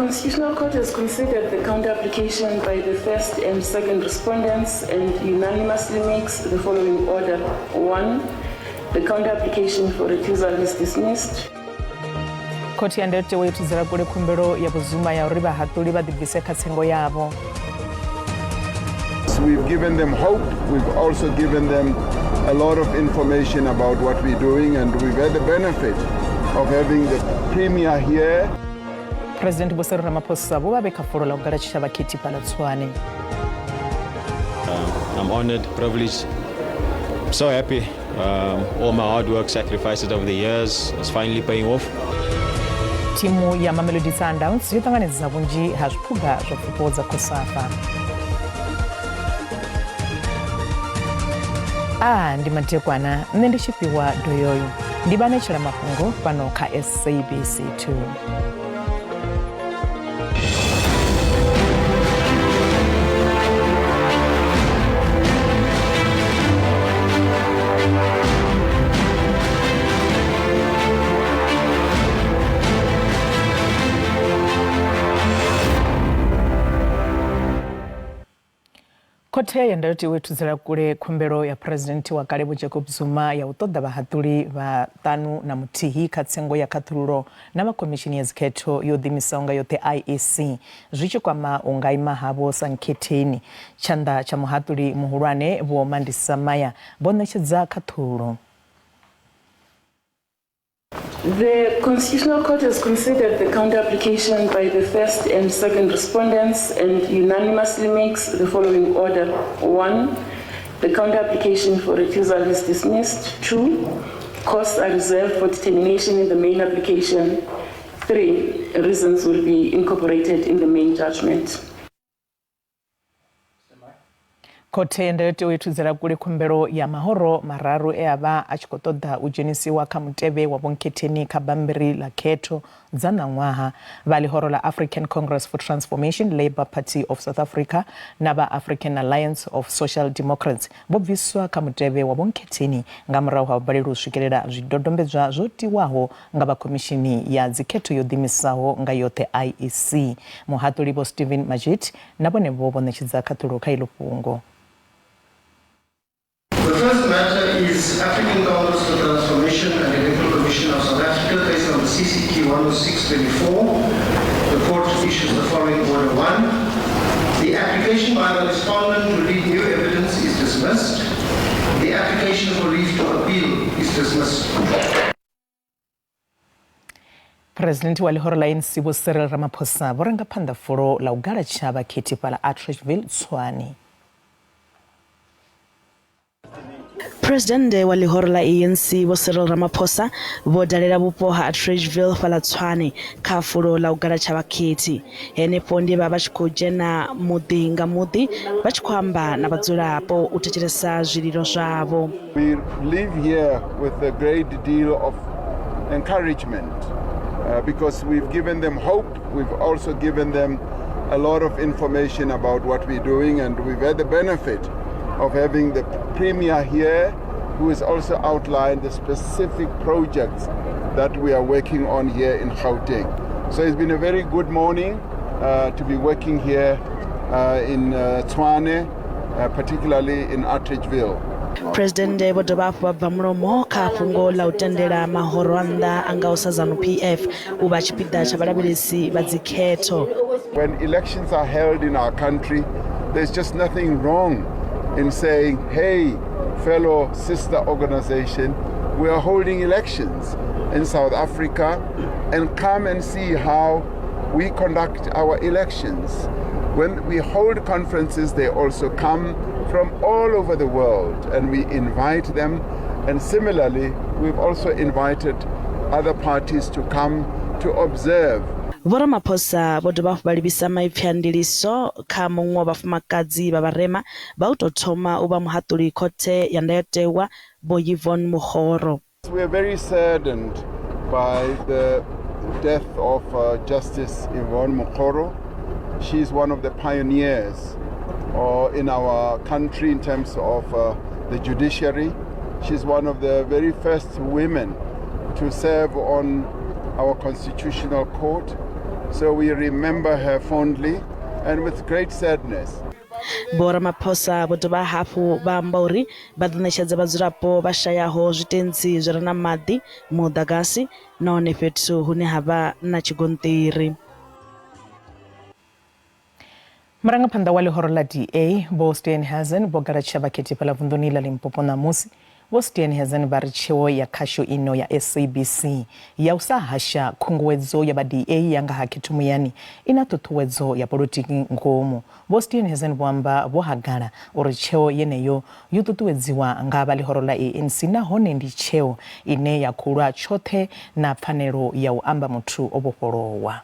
Constitutional Court has considered the counter application by the first and second respondents and unanimously makes the following order. 1. The counter application for recusal is dismissed. Koti yandete wetuzira kule kumbero ya buzuma ya uriba hatuli badibise katsengo yabo. We've given them hope. We've also given them a lot of information about what we're doing, and we've had the benefit of having the Premier here. President Cyril Ramaphosa bobabeka forola ugarachisha bakiti pala Tshwane. I'm honored, privileged, so happy. All my hard work, sacrifices over the years is finally paying off. Timu ya Mamelodi Sundowns yotanganiza bunji haziphuga zofupoza kusafa. Ndi matekwana ndishipiwa doyoyo ndibane chira Mafhungo pano ka SABC 2. Kote yandati wetuzira kule kumbero ya President wa Karibu Jacob Zuma ya utoda bahatuli ba tanu na mutihi katsengo ya katuluro na makomishini ya ziketo yodhimisonga yote IEC zwicho kwa maungaima habo sanketeni chanda cha muhatuli muhurane bo mandisamaya bonesheza katuluro. The Constitutional Court has considered the counter application by the first and second respondents and unanimously makes the following order. 1. The counter application for recusal is dismissed. 2. Costs are reserved for determination in the main application. 3. Reasons will be incorporated in the main judgment. Kote ndete wetuzira kule kumbero ya mahoro mararu eaba achikotoda ujenisi wa kamutebe wa bonketeni kabambiri la keto zana ngwaha vali horo la African Congress for Transformation, Labour Party of South Africa naba African Alliance of Social Democrats bobviswa kamutebe wa bonketeni ngamra wa baliru shikerera zidodombezwa zoti waho ngaba komishini ya ziketo yodhimisaho ngayote IEC muhatulibo Stephen Majit nabone bobo nechiza katulu kailupungo. The first matter is African Congress for Transformation and Electoral Commission of South Africa based on the CCQ 10624. The court issues the following order. 1. The application by the respondent to read new evidence is dismissed. The application for leave to appeal is dismissed. President walihoro la ANC Cyril Ramaphosa boranga panda foro la ugara chaba kiti pala Atteridgeville Tshwane. President walihoro la ANC Cyril Ramaphosa bodalera bupoha Atteridgeville pala Tshwane ka foro la ugara chaba kiti ene pondi baba chikojena mudinga mudi bachikwamba na badzulapo utechiresa zvililo zvavo. We live here with a great deal of encouragement. Because we've given them hope, we've also given them a lot of information about what we're doing, and we've had the benefit of having the Premier here who has also outlined the specific projects that we are working on here in Gauteng. So it's been a very good morning to be working here in Tshwane, particularly in Atteridgeville. President Bodobapo Bamromo kafungo la utendera mahorwanda angausa zanu PF ubachipida chabalabilisi baziketo. When elections are held in our country, there's just nothing wrong in saying, hey, fellow sister organization, we are holding elections in South Africa, and come and see how we conduct our elections. When we hold conferences, they also come from all over the world, and we invite them. And similarly, we've also invited other parties to come to observe. Ramaphosa bodobafu balibisa maipyandiliso kamungwa bafumakazi babarema bautotoma uba muhatuli kote yandayotewa Boyivon Muhoro. We are very saddened by the death of Justice Yvonne Muhoro. She's one of the pioneers in our country in terms of the judiciary. She's one of the very first women to serve on our constitutional court. So we remember her fondly and with great sadness. Vho Ramaphosa vho dovha hafhu vha amba uri vha ḓo ṋetshedza vhadzulapo vha shayaho zwitentsi zwi re na maḓi, muḓagasi nahone fhethu hune ha vha na tshigonṱiri. Murangaphanḓa wa ḽihoro ḽa DA Vho Steenhuisen vho galatshela vhakhethi fhaḽa vunḓuni ḽa Limpopo ṋamusi. Vho Steenhuisen vha ri tsheo ya khasho ino ya SABC ya u sa hasha khunguwedzo ya vha DA ya nga ha khetho muyani ina ṱhuṱhuwedzo ya polotiki ngomu. Vho Steenhuisen vho amba vho hagala uri tsheo yeneyo yo ṱuṱuwedziwa nga vha ḽihoro ḽa ANC nahone ndi tsheo ine ya khou lwa tshoṱhe na pfanelo ya u amba muthu o vhofholowa.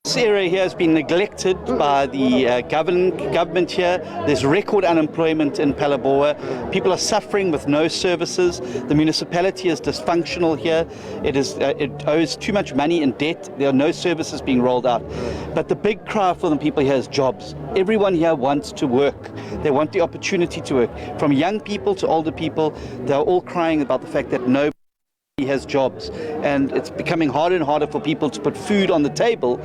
This area here has been neglected by the government here. There's record unemployment in Phalaborwa. People are suffering with no services. The municipality is dysfunctional here. It owes too much money in debt. There are no services being rolled out. But the big cry for the people here is jobs. Everyone here wants to work. They want the opportunity to work. From young people to older people, they're all crying about the fact that nobody has jobs, and it's becoming harder and harder for people to put food on the table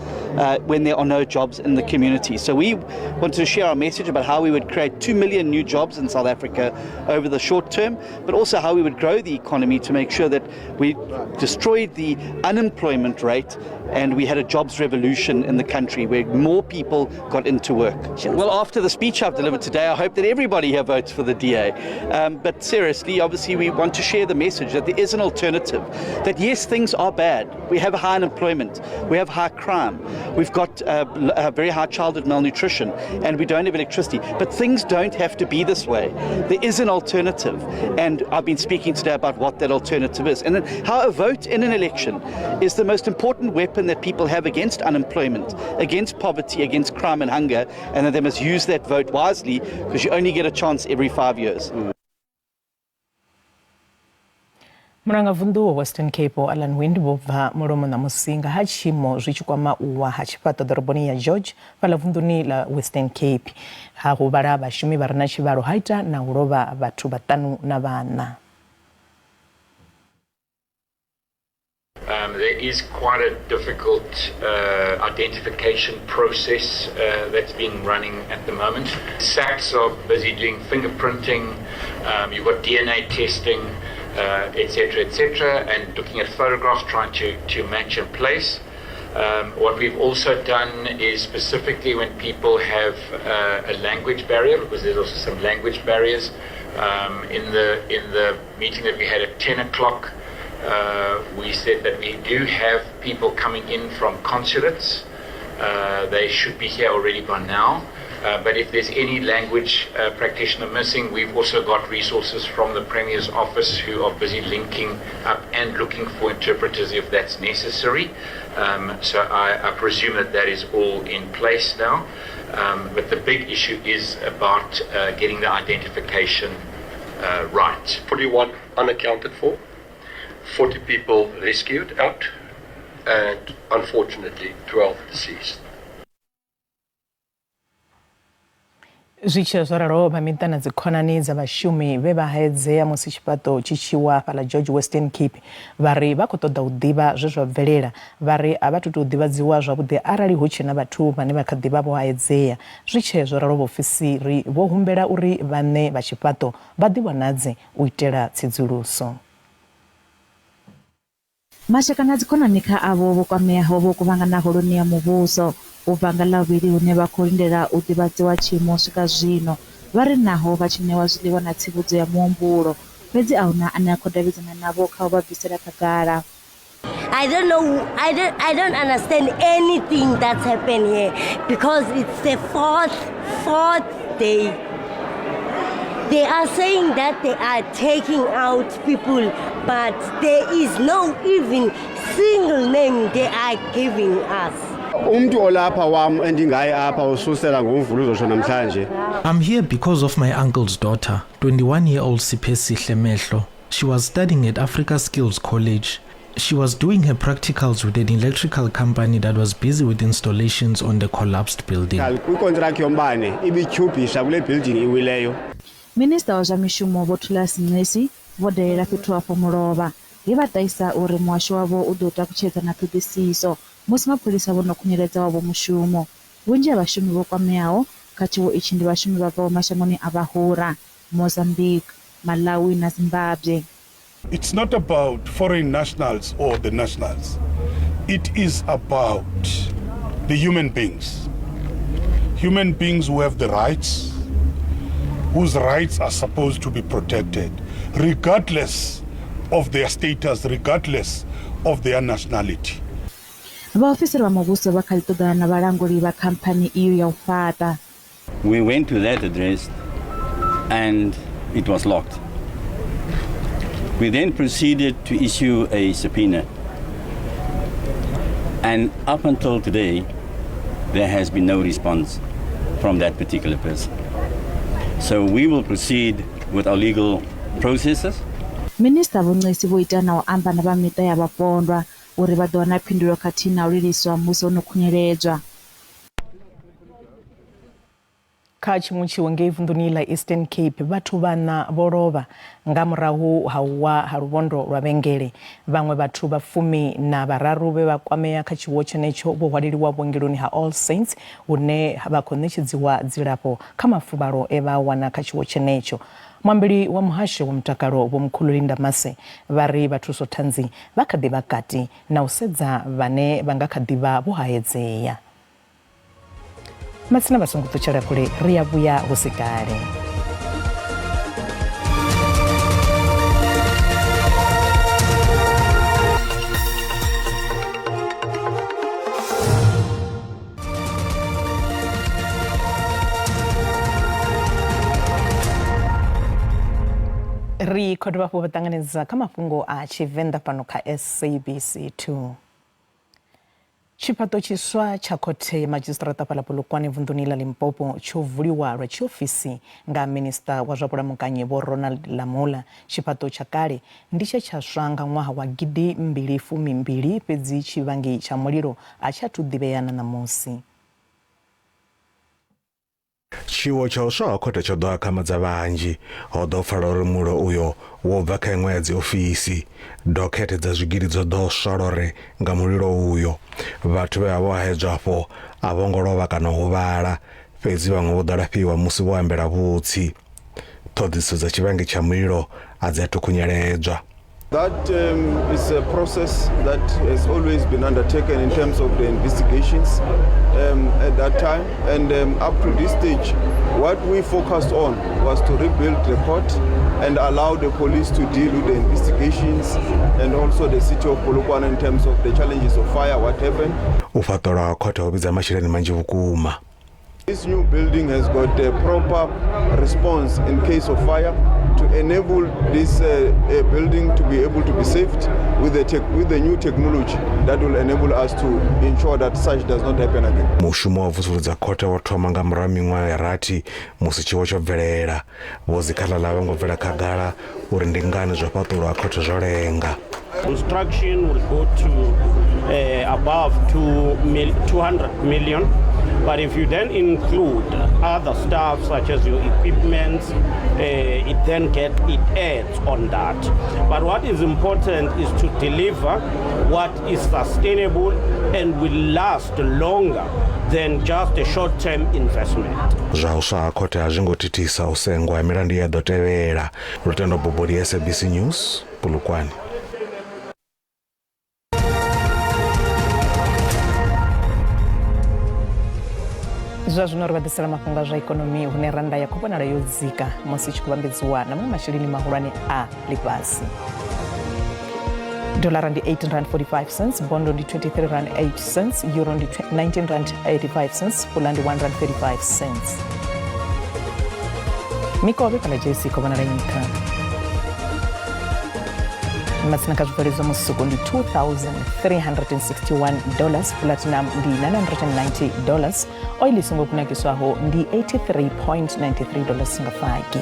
when there are no jobs in the community. So we wanted to share our message about how we would create 2 million new jobs in South Africa over the short term, but also how we would grow the economy to make sure that we destroyed the unemployment rate and we had a jobs revolution in the country where more people got into work. Well, after the speech I've delivered today, I hope that everybody here votes for the DA. But seriously, obviously we want to share the message that there is an alternative, that yes, things are bad. We have high unemployment, we have high crime, we've got a very high childhood malnutrition, and we don't have electricity. But things don't have to be this way. There is an alternative, and I've been speaking today about what that alternative is. And then how a vote in an election is the most important weapon that people have against unemployment, against poverty, against crime and hunger, and that they must use that vote wisely because you only get a chance every 5 years. Murangavundu wa Western Cape Alan Wind vho bva mulomo ṋamusi nga ha tshiimo zwi tshi kwama u wa ha tshifhaṱo ḓoroboni ya George fhaḽa vunḓuni ḽa Western Cape. Ha huvhala vhashumi vha re na tshivhalo ha ita na u lovha vhathu vhaṱanu na vhana. There is quite a difficult identification process that's been running at the moment. SABC are busy doing fingerprinting, you've got DNA testing, etc., and looking at photographs, trying to match in place. What we've also done is specifically when people have a language barrier, because there's also some language barriers. In the meeting that we had at 10 o'clock, we said that we do have people coming in from consulates. They should be here already by now. But if there's any language practitioner missing, we've also got resources from the Premier's office who are busy linking up and looking for interpreters if that's necessary. So I presume that is all in place now. But the big issue is about getting the identification right. 41 unaccounted for, 40 people rescued out, and unfortunately 12 deceased. Zwiche zwararo mamita na dzikhonani dza vhashumi vhe vha haedzea musi tshifhaṱo tshi tshi wa fhaḽa George Western Cape vhari vha khou ṱoḓa u ḓivha zwe zwa bvelela vhari a vha tou ḓivhadziwa zwavhuḓi arali hu tshe na vhathu vhane vha kha ḓivha vho haedzea. Zwiche zwararo vhaofisiri vho humbela uri vhaṋe vha tshifhaṱo vha ḓiwanadze u itela tsedzuluso. Mashaka na dzikhonani kha avho vho kwameaho vho kuvhangana holoni ya muvhuso u bva nga ḽavhili hune vha khou lindela u ḓivhadziwa tshiimo swika zwino vha ri naho vha tshi ṋewa zwiḽiwa na tsivhudzo ya muhumbulo fhedzi a huna ane a khou davhidzana navho kha u vha bvisela khagala. I don't know, I don't understand anything that's happened here because it's the fourth day. They are saying that they are taking out people, but there is no even single name they are giving us. I'm here because of my uncle's daughter, 21-year-old Sipesi Hlemehlo. She was studying at Africa Skills College. She was doing her practicals with an electrical company that was busy with installations on the collapsed building. Minister wa zwa mishumo Vho Thulas Nesi vho dalela fhethu afho mulovha he vha ṱaisa uri muhasho wavho u ḓo takutshedza na ṱhoḓisiso musi mapholisa vho no khunyeledza wavho mushumo. Vhunzhi ha vhashumi vho kwameaho kha tshiwo itshi ndi vhashumi vha bvaho mashangoni a vhahura, Mozambique, Malawi na Zimbabwe. It's not about foreign nationals or the nationals. It is about the human beings. Human beings who have the rights, whose rights are supposed to be protected, regardless of their status, regardless of their nationality. Vaofisiri va muvhuso vha kha ḓi ṱoḓana na vhalanguli vha khamphani iyo ya u fhaṱa. We went to that address and it was locked. We then proceeded to issue a subpoena. And up until today, there has been no response from that particular person. So we will proceed with our legal processes. Minista Vho Nxesi vho ita na u amba na vha miṱa ya vhapondwa uri vha ḓo wana phindulo khathihi na u liliswa musi ho no khunyeledzwa. Kha tshiṅwe tshiwo ngei vunḓuni la Eastern Cape vhathu vhana vho lovha nga murahu ha u wa ha luvhondo lwa vhengele. Vhaṅwe vhathu vha 13 vhe vha kwamea kha tshiwo tshenetsho vho hwaleliwa vhuongeloni ha All Saints hune vha khou ṋetshedziwa dzilafho kha mafuvhalo e vha wana kha tshiwo tshenetsho. Mwambili wa muhasho wa mutakalo Vho Mkhululinda Mase vha ri vhathuso thanzi vha kha ḓi vha kati na u sedza vhane vha nga kha ḓi vha vho haedzea. Matsina vha songo ṱutshela kule ri ya vhuya hu si kale. Ri khou dovha hafhu vha ṱanganedza kha mafhungo a Tshivenda fhano kha SABC 2. Tshifhaṱo tshiswa tsha khothe ya madzhisiṱiraṱa fhaḽa Polokwane vunḓuni ḽa Limpopo tsho vuliwa lwa tshiofisi nga minista wa zwa vhulamukanyi Vho Ronald Lamola. Tshifhaṱo tsha kale ndi tshe tsha nga ṅwaha wa 2012 fhedzi tshivhangi tsha mulilo a tsha thu ḓivheana ṋamusi. Tshiwo tsha u swa ha khothe tsho ḓo akhamadza vhanzhi ho ḓo pfala uri mulo uyo wo bva kha iṅwe ya dzi ofisi. Dokhethe dza zwigidi dzo ḓo swalore nga mulilo uyo. Vhathu vhe vho haedzwa afho a vho ngo lovha kana u huvhala fhedzi vhaṅwe vho ḓo lafhiwa musi vho ambela vhutsi. Ṱhoḓisiso dza tshivhangi tsha mulilo a dzi athu khunyeledzwa. That is a process that has always been undertaken in terms of the investigations at that time. And up to this stage, what we focused on was to rebuild the court and allow the police to deal with the investigations and also the city of Polokwane in terms of the challenges of fire, what happened. Ufaṱola khothe ho vhidza masheleni manzhi vhukuma. This new building has got a proper response in case of fire to enable this building to be able to be saved with the new technology that will enable us to ensure that such does not happen again. Mushumo wa vusuludza khothe wo thoma nga murahu miṅwaha ya rathi musi tshiwo tsho bvelela. Vho Zikhalala vha ngo bvela khagala uri ndi ngani zwa fhaṱulwa khothe zwo lenga. Construction will go to above 200 million. But if you then include other stuff such as your equipment, it adds on that. But what is important is to deliver what is sustainable and will last longer than just a short-term investment. Zwa u swa ha khothe a zwi ngo thithisa u sengwa ya milandu ya ḓo tevhela. Lutendo Bobodi, SABC News, Polokwane. Zwa zwino ri vhaḓisela mafhungo a zwa ikonomi hune randa ya khou vhonala yo dzika musi tshi khou vhambedziwa na maṅwe masheleni mahulwane a ḽifhasi. Dolara ndi 18.45 cents, bondo ndi 23.8 cents, euro ndi 19.85 cents, pula ndi 1.35 cents. Mikovhe kana JC khou vhonala nṱha. Matsina kha zwibveledzwa musuku ndi $2,361, platinum ndi $990, oil i songo kunakiswaho ndi $83.93 nga faki.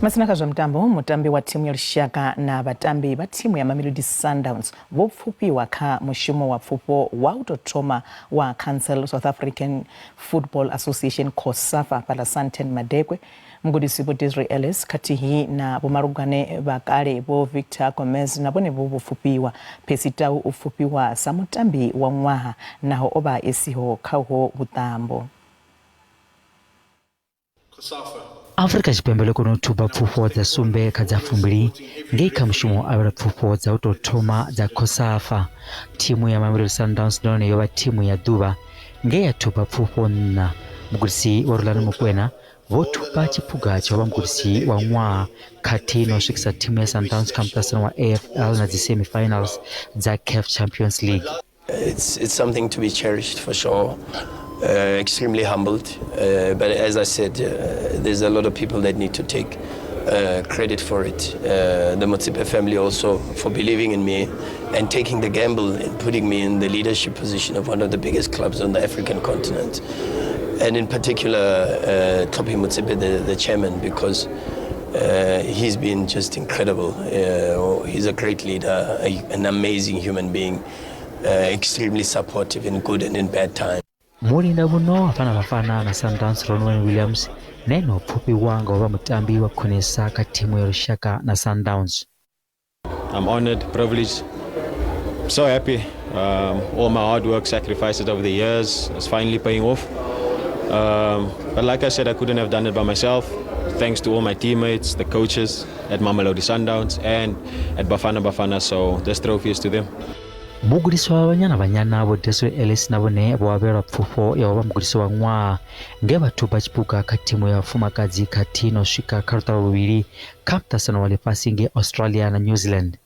Masina kha mtambo mutambi wa timu ya Lushaka na batambi ba timu ya Mamelodi Sundowns vopfupiwa kha mushumo wa pfupo wa utothoma wa Council South African Football Association COSAFA pala Santen Madekwe mgudisi bo Desiree Ellis katihi na bomarugane bakale bo Victor Gomez na bone bo bopfupiwa pesita ufupiwa samutambi wa ngwaha naho oba esiho khaho butambo COSAFA Afrika Chipembele kuno tuba pfupo za sumbe kadza fumbiri ngeika mushumo abara pfupo za utothoma za COSAFA timu ya Mamelodi Sundowns none yoba timu ya Duba ngeya tuba pfupo na mugurisi Orlando Mokwena votupa chipuga cha mugurisi wa ngwa kati no shikisa timu ya Sundowns kamtasana wa AFL na semi-finals za CAF Champions League. It's something to be cherished for sure. Extremely humbled, but as I said, there's a lot of people that need to take credit for it. The Motsepe family also for believing in me and taking the gamble and putting me in the leadership position of one of the biggest clubs on the African continent. And in particular, Topi Motsepe, the chairman, because he's been just incredible. He's a great leader, an amazing human being, extremely supportive in good and in bad times. Mulinda buno afana bafana na Sundowns Ronwen Williams neno pfupi wanga wa mutambi wa konesa ka timu ya Lushaka na Sundowns. I'm honored, privileged, so happy. All my hard work, sacrifices over the years is finally paying off. But like I said, I couldn't have done it by myself. Thanks to all my teammates, the coaches at Mamelodi Sundowns and at Bafana, so this trophy is to them. Mugurisi wa banyana bo Desiree Ellis nabone bwabera pfupo ya mugurisi wa ngwa ngeba tuba chipuka ka timu ya fumakazi katino shika karta bubiri kaptasana wale passing Australia and New Zealand.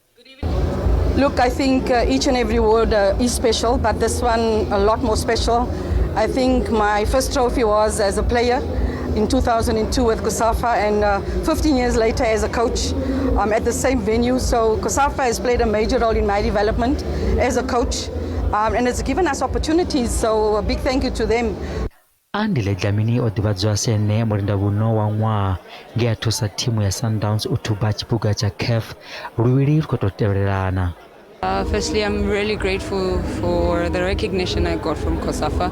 Look, I think each and every award is special, but this one a lot more special. I think my first trophy was as a player in 2002 with COSAFA and 15 years later as a coach at the same venue. So COSAFA has played a major role in my development as a coach and it's given us opportunities. So a big thank you to them. Andile Dlamini odibadzwa sene mulinda buno wa ngwa ngea tosa timu ya Sundowns utuba chipuga cha CAF ruwiri rukototererana. Firstly, I'm really grateful for the recognition I got from COSAFA.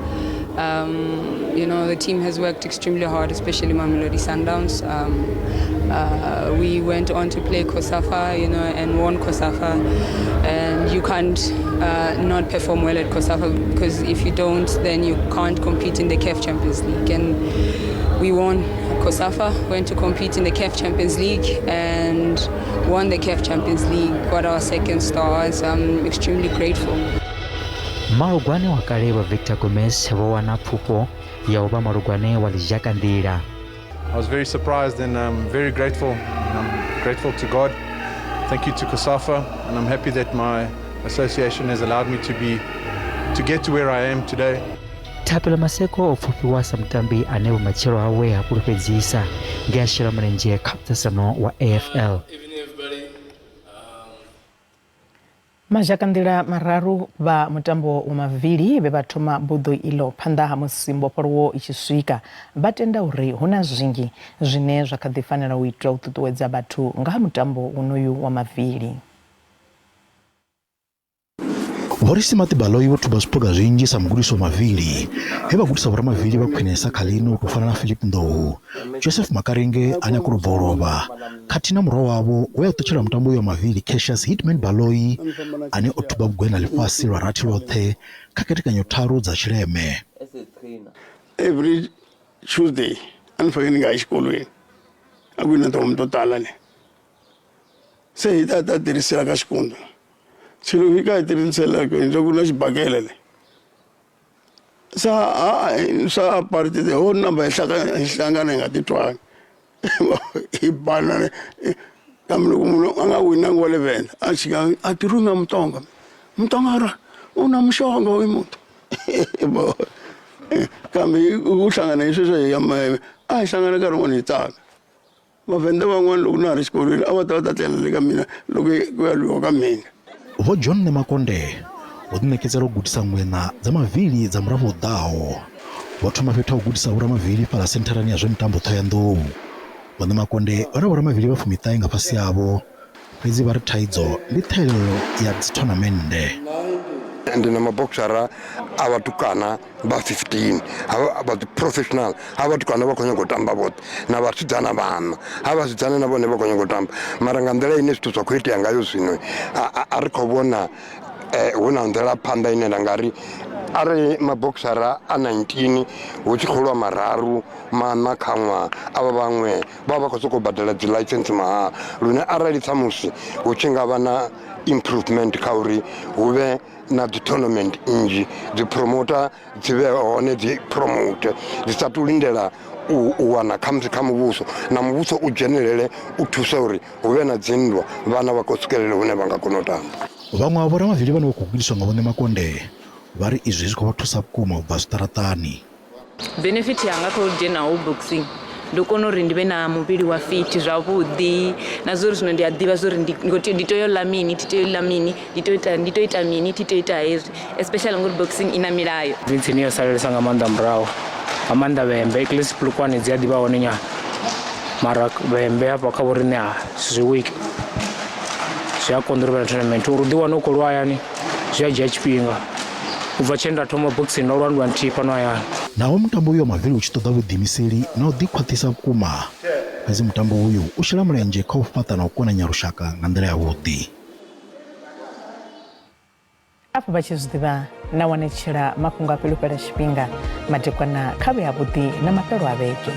You know, the team has worked extremely hard, especially Mamelodi Sundowns. We went on to play COSAFA, you know, and won COSAFA. And you can't not perform well at COSAFA because if you don't, then you can't compete in the CAF Champions League. And we won COSAFA, went to compete in the CAF Champions League and won the CAF Champions League, got our second stars. I'm extremely grateful. Marugwane wakale wa Victor Gomez wana pfupo ya oba marugwane walijakandira. I was very surprised and I'm very grateful. I'm grateful to God. Thank you to COSAFA, and I'm happy that my association has allowed me to get to where I am today. Tapela maseko ofupi wa samtambi anebo machero hawe hapurupezisa ngashira mrenje kaptasano wa AFL. Majakandira mararu ba mutambo umavili bebatoma budo ilo panda hamusimbo porwo ichiswika batenda uri huna zingi zine zvakadifanira uitwa ututuwedza batu nga mutambo unoyu wa mavili. Vorisi matibalo tuba spoga zinji samuguriso mavili heba gurisa vora mavili bakwinesa kalino kufana na Philip Ndou Joseph Makarenge anyakuru boroba katina muro wabo weyatochera mutambo yo mavili Cassius Hitman Baloi ane otuba bugwena lifasi rarati lothe kaketika nyotaru za Chireme. Every Tuesday anfageni ga iskolo agwina to mtotala ne sei data dirisela ga shikondo silo vika itinsela ko njoguna shibakelele sa parte de hona ba hlangana ngatitwa ibana kamlo kumuntu angawina ngolevela ashika atirunga mtonga una mshongo wemuntu kambe uhlangana isho yama ayihlangana karongoni tsaka bavenda van'wana loko na ri xikolweni a va ta tlela le ka mina loko kuyaliwa ka mina. Vo John Nemakonde udinekeza ro gudisa ngwena za mavili za muravo dawo. Watu mafeta ugudisa ura mavili pala sentarani ya zwe mtambo Thoyandou. vhone Makonde vha na vhoramavili vha 19 nga fhasi havho, fhedzi vha ri thaidzo ndi ṱhahelelo ya dzi tournamende. Ndi na maboxara a vhatukana vha 15 vha professional a vhatukana vha khou nyaga u tamba vhoṱhe na vhasidzana vhana a vhasidzana na vhone vha khou nyaga u tamba, mara nga nḓila ine zwithu zwa khou itea ngayo zwino a ri khou vhona hu na nḓila phanḓa ine nda nga ri arali maboxara a 19 hu tshi khou lwa mararu mana kha ṅwaha avha vhaṅwe vha vha khou sokou badela dzi licence mahala, lune arali samusi hu tshi nga vha na improvement kha uri hu vhe na dzi tournament nnzhi, dzi promoter dzi vhe hone, dzi promote dzi sa tu lindela u wana khamusi kha muvhuso, na muvhuso u dzhenelele u thusa uri hu vhe na dzinndwa vhana vha khou swikelela hune vha nga kona u tamba. Vhaṅwe vha vhoramavili vhane vha khou gudiswa nga vhone Makonde vha ri izwi zwi khou vha thusa vhukuma u bva zwiṱaraṱani. Benefit yanga kha u dzhena u boxing ndo kona uri ndi vhe na muvhili wa fit zwavhuḓi, na zwo ri zwino ndi a ḓivha zwo ri ndi tea u ḽa mini, thi tea u ḽa mini, ndi tea u ita mini, thi tea u ita hezwi, especially ngori boxing ina milayo. Vintsini yo salelesa nga maanḓa murahu, nga maanḓa vhembe klasi pulukwane dzi a ḓivha hone nyana, mara vhembe hafha kha vhoriṋe a zwi wiki zwi a konḓa uri vha na tournament uri u ḓiwane u khou lwa hayani zwi a dzhia tshifhinga u bva tshe nda thoma boxing ndo lwa ndi wa nthihi fhano hayani. Naho mutambo uyo wa mavili u tshi ṱoḓa vhuḓiimiseli na u ḓikhwaṱhisa vhukuma, fhedzi mutambo uyu u shela mulenzhe kha u fhaṱa na u konanya lushaka nga nḓila yavhuḓi. Afho vha tshi zwi ḓivha na wanetshela mafhungo a fhelufhela tshifhinga madekwana kha vhe avhuḓi na mafhelo a vhege.